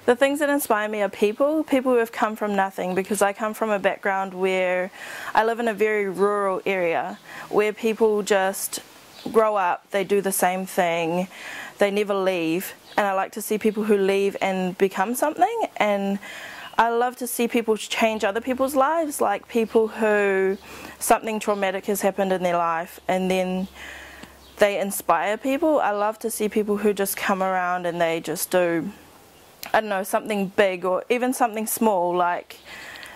The things that inspire me are people who have come from nothing, because I come from a background where I live in a very rural area where people just grow up, they do the same thing, they never leave, and I like to see people who leave and become something, and I love to see people change other people's lives, like people who something traumatic has happened in their life and then they inspire people. I love to see people who just come around and they just do, I don't know, something big or even something small, like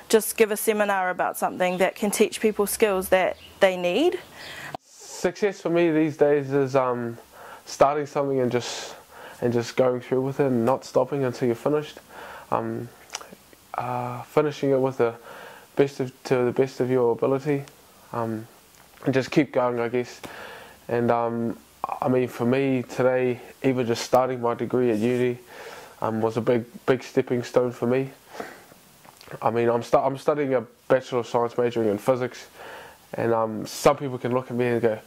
just give a seminar about something that can teach people skills that they need. Success for me these days is starting something and just going through with it and not stopping until you're finished. Finishing it with to the best of your ability, and just keep going, I guess. And I mean, for me today, even just starting my degree at uni was a big stepping stone for me. I mean, I'm studying a Bachelor of Science majoring in physics, and some people can look at me and go,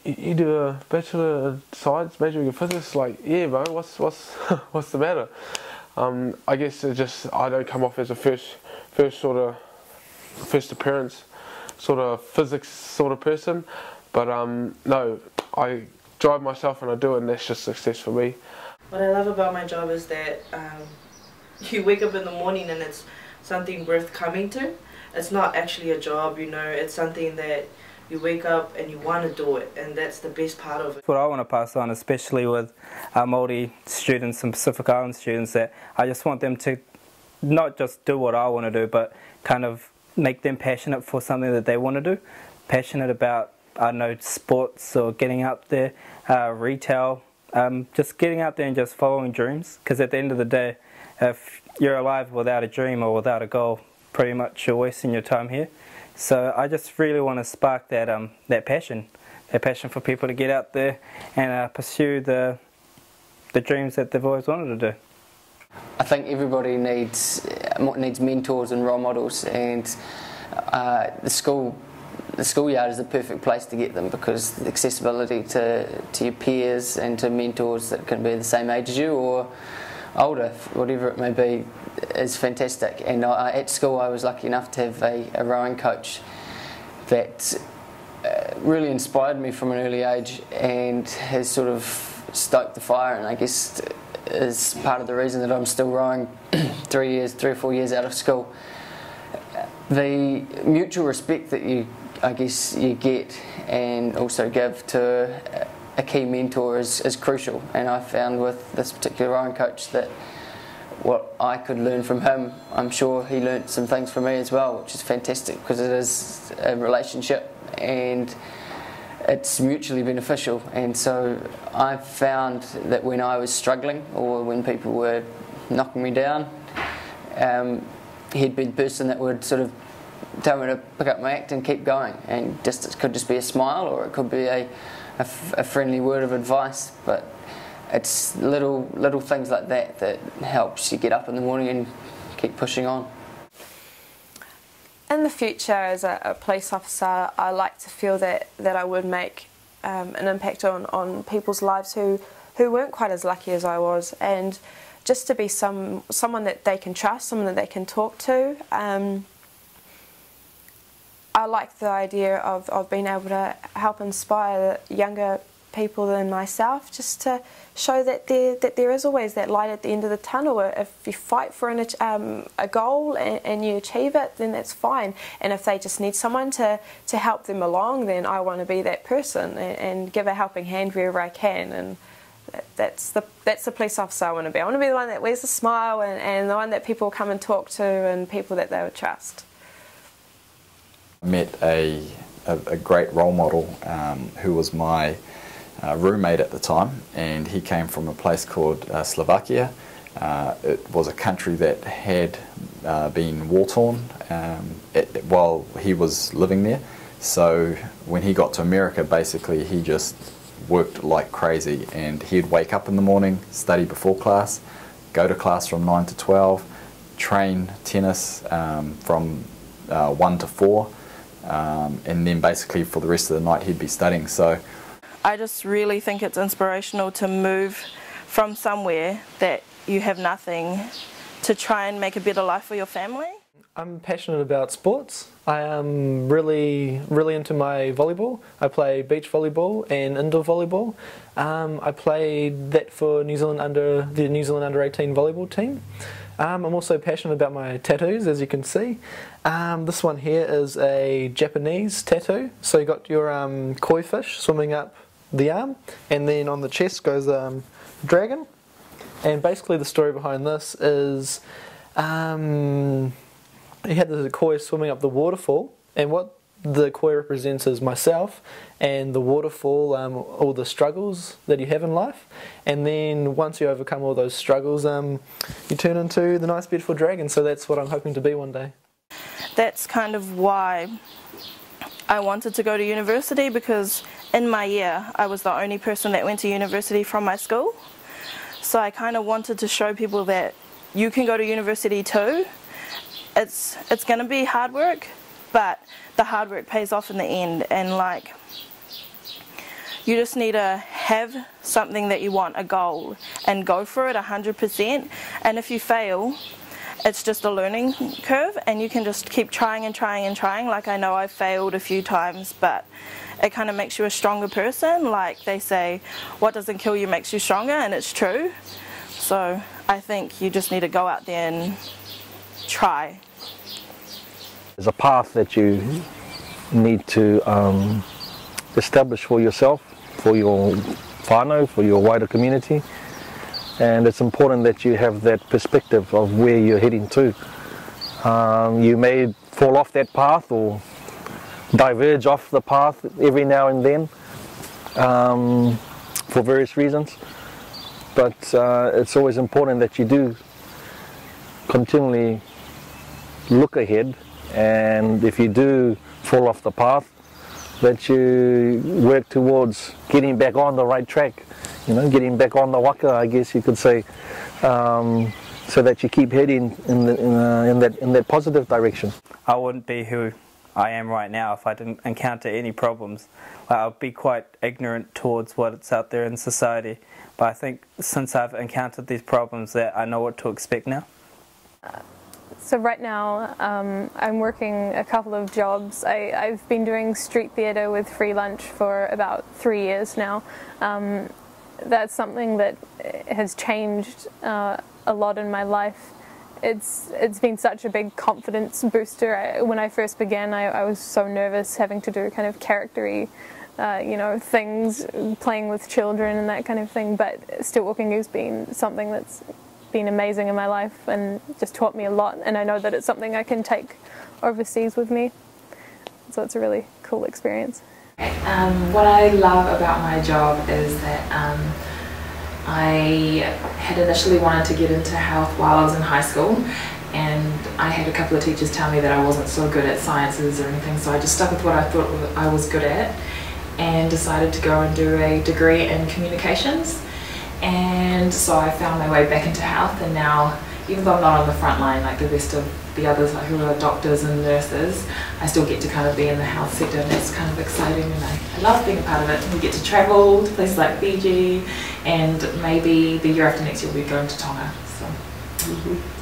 "You do a Bachelor of Science majoring in physics?" Like, yeah, bro, what's the matter? I guess it just, I don't come off as a first appearance sort of physics sort of person, but no, I drive myself and I do it, and that's just success for me. What I love about my job is that you wake up in the morning and it's something worth coming to. It's not actually a job, you know, it's something that you wake up and you want to do it, and that's the best part of it. What I want to pass on, especially with Māori students and Pacific Island students, that I just want them to not just do what I want to do, but kind of make them passionate for something that they want to do. Passionate about, I don't know, sports or getting out there, retail, just getting out there and just following dreams. Because at the end of the day, if you're alive without a dream or without a goal, pretty much you're wasting your time here. So I just really want to spark that passion for people to get out there and pursue the dreams that they've always wanted to do. I think everybody needs mentors and role models, and the schoolyard is the perfect place to get them, because the accessibility to your peers and to mentors that can be the same age as you or older, whatever it may be, is fantastic. And at school I was lucky enough to have a rowing coach that really inspired me from an early age and has sort of stoked the fire, and I guess is part of the reason that I'm still rowing 3 or 4 years out of school. The mutual respect that I guess you get and also give to a key mentor is crucial, and I found with this particular rowing coach that what I could learn from him, I'm sure he learnt some things from me as well, which is fantastic, because it is a relationship and it's mutually beneficial. And so I found that when I was struggling or when people were knocking me down, he'd be the person that would sort of tell me to pick up my act and keep going, and it could just be a smile or it could be a friendly word of advice, but it's little things like that that helps you get up in the morning and keep pushing on. In the future, as a police officer, I like to feel that I would make an impact on people's lives who weren't quite as lucky as I was, and just to be someone that they can trust, someone that they can talk to. I like the idea of being able to help inspire younger people than myself, just to show that there is always that light at the end of the tunnel. If you fight for a goal and you achieve it, then that's fine. And if they just need someone to help them along, then I want to be that person and give a helping hand wherever I can. And that's the police officer I want to be. I want to be the one that wears a smile and the one that people come and talk to and people that they would trust. I met a great role model who was my roommate at the time, and he came from a place called Slovakia. It was a country that had been war-torn while he was living there. So when he got to America, basically he just worked like crazy, and he'd wake up in the morning, study before class, go to class from 9 to 12, train tennis from 1 to 4, and then basically for the rest of the night he'd be studying. So I just really think it's inspirational to move from somewhere that you have nothing to try and make a better life for your family. I'm passionate about sports. I am really into my volleyball. I play beach volleyball and indoor volleyball. I played that for the New Zealand under 18 volleyball team. I'm also passionate about my tattoos, as you can see. This one here is a Japanese tattoo. So you got your koi fish swimming up the arm, and then on the chest goes a dragon. And basically the story behind this is he had the koi swimming up the waterfall, and what the koi represents is myself and the waterfall, all the struggles that you have in life, and then once you overcome all those struggles, you turn into the nice beautiful dragon. So that's what I'm hoping to be one day. That's kind of why I wanted to go to university, because in my year I was the only person that went to university from my school. So I kind of wanted to show people that you can go to university too. It's going to be hard work, but the hard work pays off in the end, and like, you just need to have something that you want, a goal, and go for it 100%. And if you fail, it's just a learning curve, and you can just keep trying and trying and trying. Like, I know I've failed a few times, but it kind of makes you a stronger person. Like they say, what doesn't kill you makes you stronger, and it's true. So I think you just need to go out there and try. There's a path that you need to establish for yourself, for your whānau, for your wider community, and it's important that you have that perspective of where you're heading to. You may fall off that path or diverge off the path every now and then for various reasons, but it's always important that you do continually look ahead, and if you do fall off the path, that you work towards getting back on the right track, you know, getting back on the waka, I guess you could say, so that you keep heading in that positive direction. I wouldn't be who I am right now if I didn't encounter any problems. I'll be quite ignorant towards what's out there in society, but I think since I've encountered these problems that I know what to expect now. So right now I'm working a couple of jobs. I've been doing street theatre with free lunch for about 3 years now. That's something that has changed a lot in my life. It's been such a big confidence booster. When I first began, I was so nervous having to do kind of charactery, things, playing with children and that kind of thing. But stilt walking has been something that's been amazing in my life and just taught me a lot. And I know that it's something I can take overseas with me. So it's a really cool experience. What I love about my job is that I had initially wanted to get into health while I was in high school, and I had a couple of teachers tell me that I wasn't so good at sciences or anything, so I just stuck with what I thought I was good at and decided to go and do a degree in communications. And so I found my way back into health, and now, even though I'm not on the front line like the rest of the others who are doctors and nurses, I still get to kind of be in the health sector, and it's kind of exciting, and I love being a part of it. We get to travel to places like Fiji, and maybe the year after next year we'll be going to Tonga, so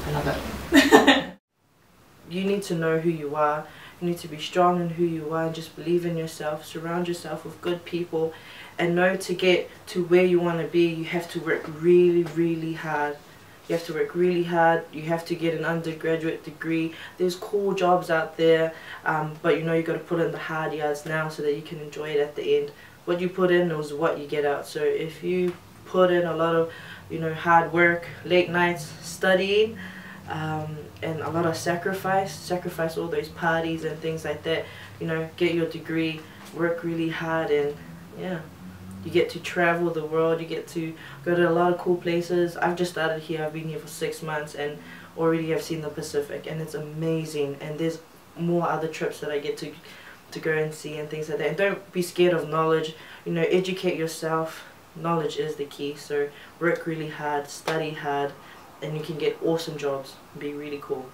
I love it. You need to know who you are, you need to be strong in who you are, and just believe in yourself, surround yourself with good people, and know to get to where you want to be, you have to work really, really hard. You have to work really hard, you have to get an undergraduate degree. There's cool jobs out there, but you've got to put in the hard yards now so that you can enjoy it at the end. What you put in is what you get out. So if you put in a lot of hard work, late nights, studying, and a lot of sacrifice all those parties and things like that, get your degree, work really hard, and yeah. You get to travel the world, you get to go to a lot of cool places. I've just started here, I've been here for 6 months, and already I've seen the Pacific, and it's amazing. And there's more other trips that I get to go and see and things like that. And don't be scared of knowledge, educate yourself. Knowledge is the key, so work really hard, study hard, and you can get awesome jobs. Be really cool.